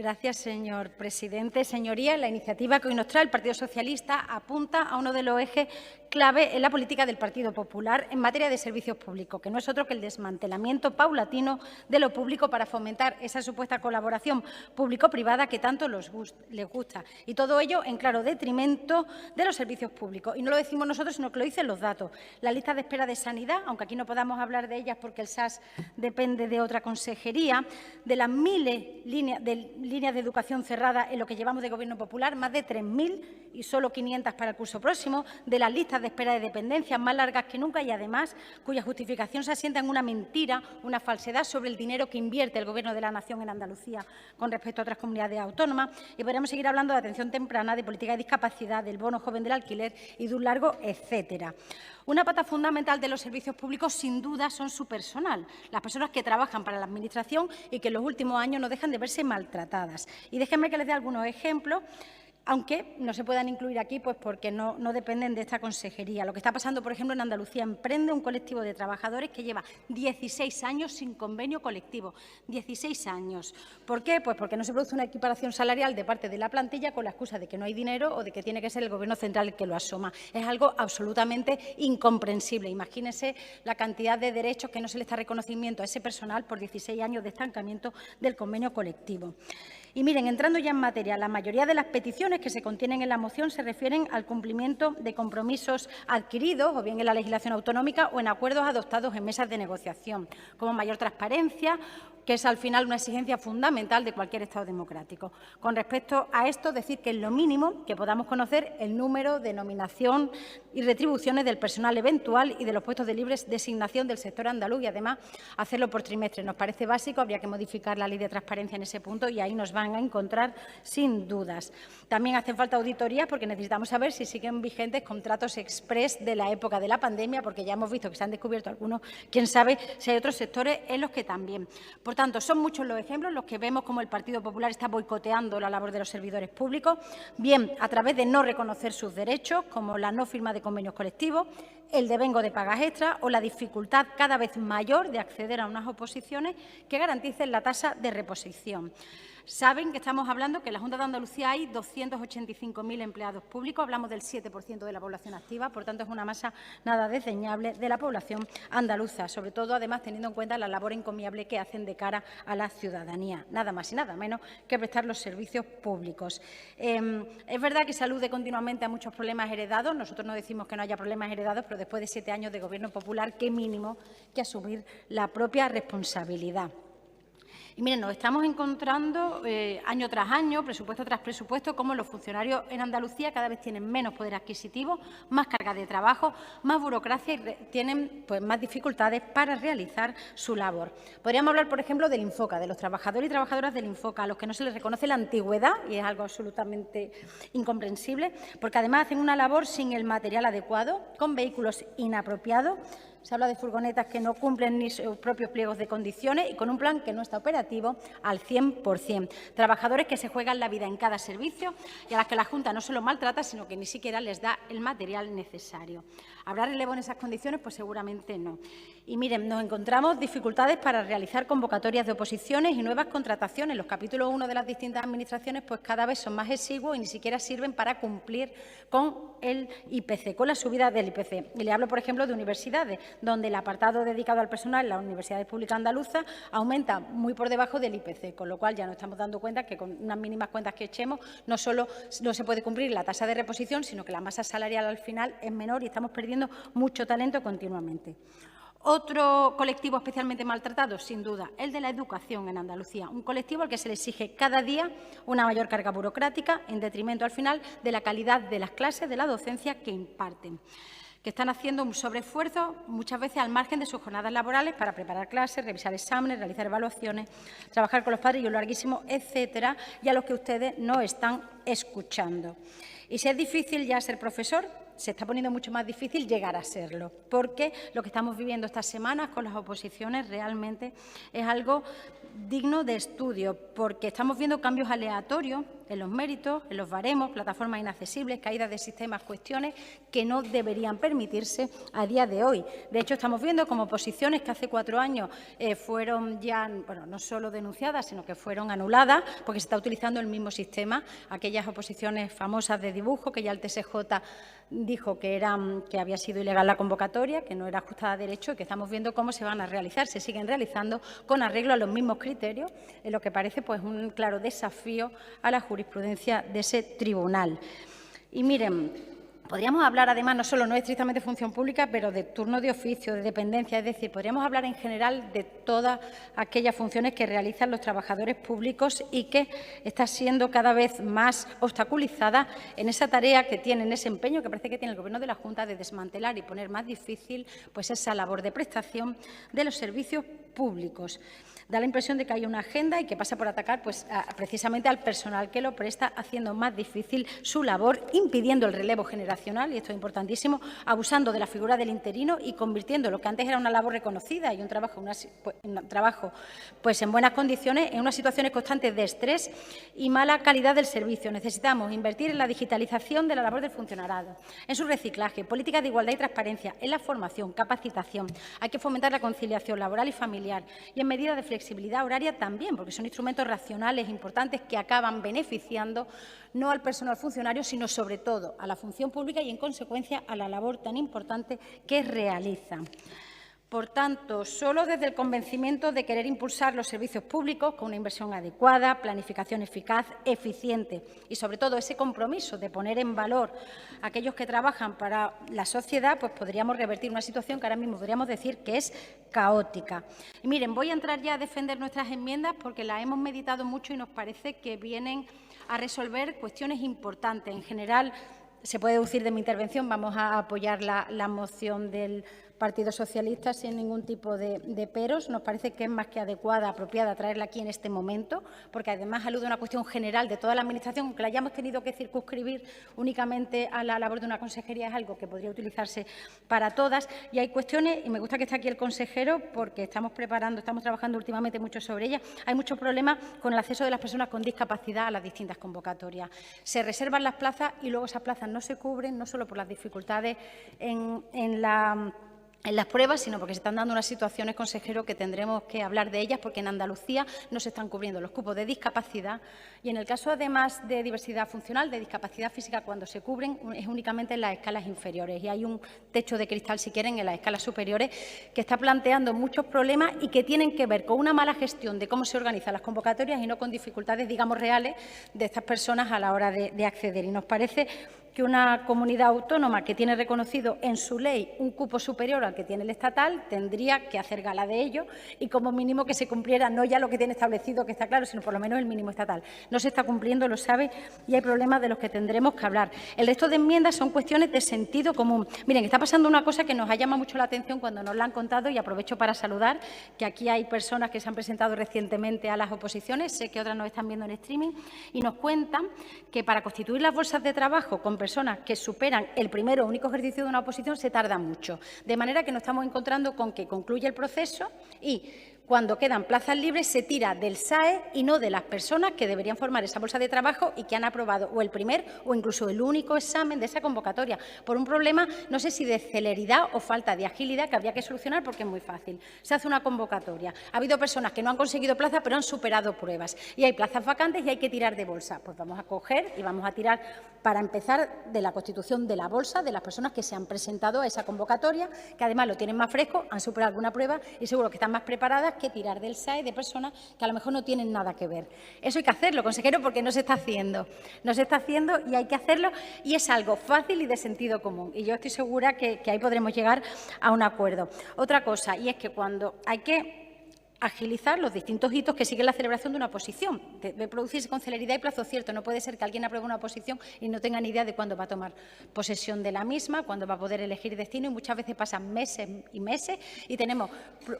Gracias, señor presidente. Señorías, la iniciativa que hoy nos trae el Partido Socialista apunta a uno de los ejes clave en la política del Partido Popular en materia de servicios públicos, que no es otro que el desmantelamiento paulatino de lo público para fomentar esa supuesta colaboración público-privada que tanto les gusta. Y todo ello en claro detrimento de los servicios públicos. Y no lo decimos nosotros, sino que lo dicen los datos. Las listas de espera de sanidad, aunque aquí no podamos hablar de ellas porque el SAS depende de otra consejería, de las miles de líneas de educación cerradas en lo que llevamos de Gobierno popular, más de 3.000 y solo 500 para el curso próximo, de las listas de espera de dependencias más largas que nunca y, además, cuya justificación se asienta en una mentira, una falsedad sobre el dinero que invierte el Gobierno de la Nación en Andalucía con respecto a otras comunidades autónomas. Y podríamos seguir hablando de atención temprana, de política de discapacidad, del bono joven del alquiler y de un largo etcétera. Una pata fundamental de los servicios públicos, sin duda, son su personal, las personas que trabajan para la Administración y que en los últimos años no dejan de verse maltratadas. Y déjenme que les dé algunos ejemplos, aunque no se puedan incluir aquí pues porque no dependen de esta consejería. Lo que está pasando, por ejemplo, en Andalucía, Emprende, un colectivo de trabajadores que lleva 16 años sin convenio colectivo. 16 años. ¿Por qué? Pues porque no se produce una equiparación salarial de parte de la plantilla con la excusa de que no hay dinero o de que tiene que ser el Gobierno central el que lo asuma. Es algo absolutamente incomprensible. Imagínense la cantidad de derechos que no se le está reconocimiento a ese personal por 16 años de estancamiento del convenio colectivo. Y miren, entrando ya en materia, la mayoría de las peticiones que se contienen en la moción se refieren al cumplimiento de compromisos adquiridos, o bien en la legislación autonómica o en acuerdos adoptados en mesas de negociación, como mayor transparencia, que es al final una exigencia fundamental de cualquier Estado democrático. Con respecto a esto, decir que es lo mínimo que podamos conocer el número de nominación y retribuciones del personal eventual y de los puestos de libre designación del sector andaluz y, además, hacerlo por trimestre. Nos parece básico, habría que modificar la ley de transparencia en ese punto y ahí nos van a encontrar sin dudas. También hacen falta auditorías porque necesitamos saber si siguen vigentes contratos exprés de la época de la pandemia, porque ya hemos visto que se han descubierto algunos, quién sabe si hay otros sectores en los que también. Por tanto, son muchos los ejemplos los que vemos como el Partido Popular está boicoteando la labor de los servidores públicos, bien a través de no reconocer sus derechos, como la no firma de convenios colectivos, el devengo de pagas extras o la dificultad cada vez mayor de acceder a unas oposiciones que garanticen la tasa de reposición. Saben que estamos hablando que en la Junta de Andalucía hay 285.000 empleados públicos, hablamos del 7% de la población activa, por tanto es una masa nada desdeñable de la población andaluza, sobre todo además teniendo en cuenta la labor encomiable que hacen de cara a la ciudadanía, nada más y nada menos que prestar los servicios públicos. Es verdad que se alude continuamente a muchos problemas heredados, nosotros no decimos que no haya problemas heredados, pero después de 7 años de Gobierno popular, qué mínimo que asumir la propia responsabilidad. Y miren, nos estamos encontrando año tras año, presupuesto tras presupuesto, cómo los funcionarios en Andalucía cada vez tienen menos poder adquisitivo, más carga de trabajo, más burocracia y tienen pues, más dificultades para realizar su labor. Podríamos hablar, por ejemplo, del Infoca, de los trabajadores y trabajadoras del Infoca, a los que no se les reconoce la antigüedad, y es algo absolutamente incomprensible, porque además hacen una labor sin el material adecuado, con vehículos inapropiados. Se habla de furgonetas que no cumplen ni sus propios pliegos de condiciones y con un plan que no está operativo al 100%. Trabajadores que se juegan la vida en cada servicio y a las que la Junta no solo maltrata, sino que ni siquiera les da el material necesario. ¿Habrá relevo en esas condiciones? Pues seguramente no. Y miren, nos encontramos dificultades para realizar convocatorias de oposiciones y nuevas contrataciones. Los capítulos 1 de las distintas administraciones pues cada vez son más exiguos y ni siquiera sirven para cumplir con el IPC, con la subida del IPC. Y le hablo, por ejemplo, de universidades, donde el apartado dedicado al personal en las universidades públicas andaluzas aumenta muy por debajo del IPC, con lo cual ya nos estamos dando cuenta que con unas mínimas cuentas que echemos no solo no se puede cumplir la tasa de reposición, sino que la masa salarial al final es menor y estamos perdiendo mucho talento continuamente. Otro colectivo especialmente maltratado, sin duda, el de la educación en Andalucía, un colectivo al que se le exige cada día una mayor carga burocrática en detrimento al final de la calidad de las clases, de la docencia que imparten, que están haciendo un sobreesfuerzo muchas veces al margen de sus jornadas laborales para preparar clases, revisar exámenes, realizar evaluaciones, trabajar con los padres y un larguísimo etcétera, y a los que ustedes no están escuchando. Y si es difícil ya ser profesor, se está poniendo mucho más difícil llegar a serlo, porque lo que estamos viviendo estas semanas con las oposiciones realmente es algo digno de estudio, porque estamos viendo cambios aleatorios en los méritos, en los baremos, plataformas inaccesibles, caídas de sistemas, cuestiones que no deberían permitirse a día de hoy. De hecho, estamos viendo como posiciones que hace 4 años fueron ya, bueno, no solo denunciadas, sino que fueron anuladas, porque se está utilizando el mismo sistema, aquellas oposiciones famosas de dibujo, que ya el TSJ dijo que había sido ilegal la convocatoria, que no era ajustada a derecho, y que estamos viendo cómo se van a realizar, se siguen realizando con arreglo a los mismos criterios, en lo que parece pues un claro desafío a la jurisprudencia de ese tribunal. Y miren, podríamos hablar, además, no es estrictamente función pública, pero de turno de oficio, de dependencia, es decir, podríamos hablar en general de todas aquellas funciones que realizan los trabajadores públicos y que está siendo cada vez más obstaculizada en esa tarea que tienen, ese empeño que parece que tiene el Gobierno de la Junta de desmantelar y poner más difícil pues esa labor de prestación de los servicios públicos. Da la impresión de que hay una agenda y que pasa por atacar pues, precisamente al personal que lo presta, haciendo más difícil su labor, impidiendo el relevo generacional, y esto es importantísimo, abusando de la figura del interino y convirtiendo lo que antes era una labor reconocida y un trabajo pues, en buenas condiciones en unas situaciones constantes de estrés y mala calidad del servicio. Necesitamos invertir en la digitalización de la labor del funcionariado, en su reciclaje, políticas de igualdad y transparencia, en la formación, capacitación. Hay que fomentar la conciliación laboral y familiar y en medidas de flexibilidad horaria también, porque son instrumentos racionales importantes que acaban beneficiando no al personal funcionario, sino sobre todo a la función pública y, en consecuencia, a la labor tan importante que realizan. Por tanto, solo desde el convencimiento de querer impulsar los servicios públicos con una inversión adecuada, planificación eficaz, eficiente y, sobre todo, ese compromiso de poner en valor a aquellos que trabajan para la sociedad, pues podríamos revertir una situación que ahora mismo podríamos decir que es caótica. Y miren, voy a entrar ya a defender nuestras enmiendas porque las hemos meditado mucho y nos parece que vienen a resolver cuestiones importantes. En general, se puede deducir de mi intervención, vamos a apoyar la moción del Partido Socialista sin ningún tipo de peros. Nos parece que es más que adecuada, apropiada traerla aquí en este momento, porque además alude a una cuestión general de toda la Administración, aunque la hayamos tenido que circunscribir únicamente a la labor de una consejería, es algo que podría utilizarse para todas. Y hay cuestiones, y me gusta que esté aquí el consejero, porque estamos trabajando últimamente mucho sobre ellas. Hay muchos problemas con el acceso de las personas con discapacidad a las distintas convocatorias. Se reservan las plazas y luego esas plazas no se cubren, no solo por las dificultades en las pruebas, sino porque se están dando unas situaciones, consejero, que tendremos que hablar de ellas, porque en Andalucía no se están cubriendo los cupos de discapacidad y en el caso, además de diversidad funcional, de discapacidad física, cuando se cubren es únicamente en las escalas inferiores y hay un techo de cristal, si quieren, en las escalas superiores que está planteando muchos problemas y que tienen que ver con una mala gestión de cómo se organizan las convocatorias y no con dificultades, digamos, reales de estas personas a la hora de acceder. Y nos parece que una comunidad autónoma que tiene reconocido en su ley un cupo superior al que tiene el estatal tendría que hacer gala de ello y, como mínimo, que se cumpliera no ya lo que tiene establecido, que está claro, sino por lo menos el mínimo estatal. No se está cumpliendo, lo sabe, y hay problemas de los que tendremos que hablar. El resto de enmiendas son cuestiones de sentido común. Miren, está pasando una cosa que nos ha llamado mucho la atención cuando nos la han contado, y aprovecho para saludar que aquí hay personas que se han presentado recientemente a las oposiciones, sé que otras nos están viendo en streaming, y nos cuentan que para constituir las bolsas de trabajo con personas que superan el primero o único ejercicio de una oposición se tarda mucho. De manera que nos estamos encontrando con que concluye el proceso y, cuando quedan plazas libres, se tira del SAE y no de las personas que deberían formar esa bolsa de trabajo y que han aprobado o el primer o incluso el único examen de esa convocatoria, por un problema, no sé si de celeridad o falta de agilidad, que habría que solucionar porque es muy fácil. Se hace una convocatoria. Ha habido personas que no han conseguido plaza, pero han superado pruebas. Y hay plazas vacantes y hay que tirar de bolsa. Pues vamos a coger y vamos a tirar, para empezar, de la constitución de la bolsa de las personas que se han presentado a esa convocatoria, que además lo tienen más fresco, han superado alguna prueba y seguro que están más preparadas que tirar del SAE de personas que a lo mejor no tienen nada que ver. Eso hay que hacerlo, consejero, porque no se está haciendo. No se está haciendo y hay que hacerlo, y es algo fácil y de sentido común. Y yo estoy segura que ahí podremos llegar a un acuerdo. Otra cosa, y es que cuando hay que agilizar los distintos hitos que siguen la celebración de una oposición. Debe producirse con celeridad y plazo cierto. No puede ser que alguien apruebe una oposición y no tenga ni idea de cuándo va a tomar posesión de la misma, cuándo va a poder elegir destino, y muchas veces pasan meses y meses y tenemos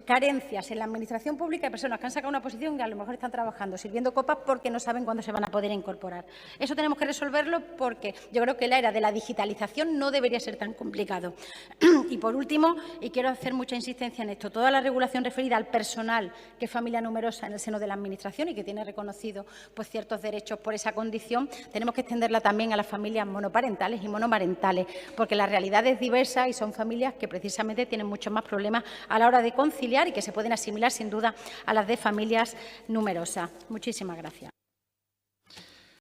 carencias en la Administración pública de personas que han sacado una oposición y a lo mejor están trabajando, sirviendo copas porque no saben cuándo se van a poder incorporar. Eso tenemos que resolverlo porque yo creo que la era de la digitalización no debería ser tan complicado. Y por último, y quiero hacer mucha insistencia en esto, toda la regulación referida al personal profesional que es familia numerosa en el seno de la Administración y que tiene reconocido pues, ciertos derechos por esa condición, tenemos que extenderla también a las familias monoparentales y monomarentales, porque la realidad es diversa y son familias que precisamente tienen muchos más problemas a la hora de conciliar y que se pueden asimilar sin duda a las de familias numerosas. Muchísimas gracias.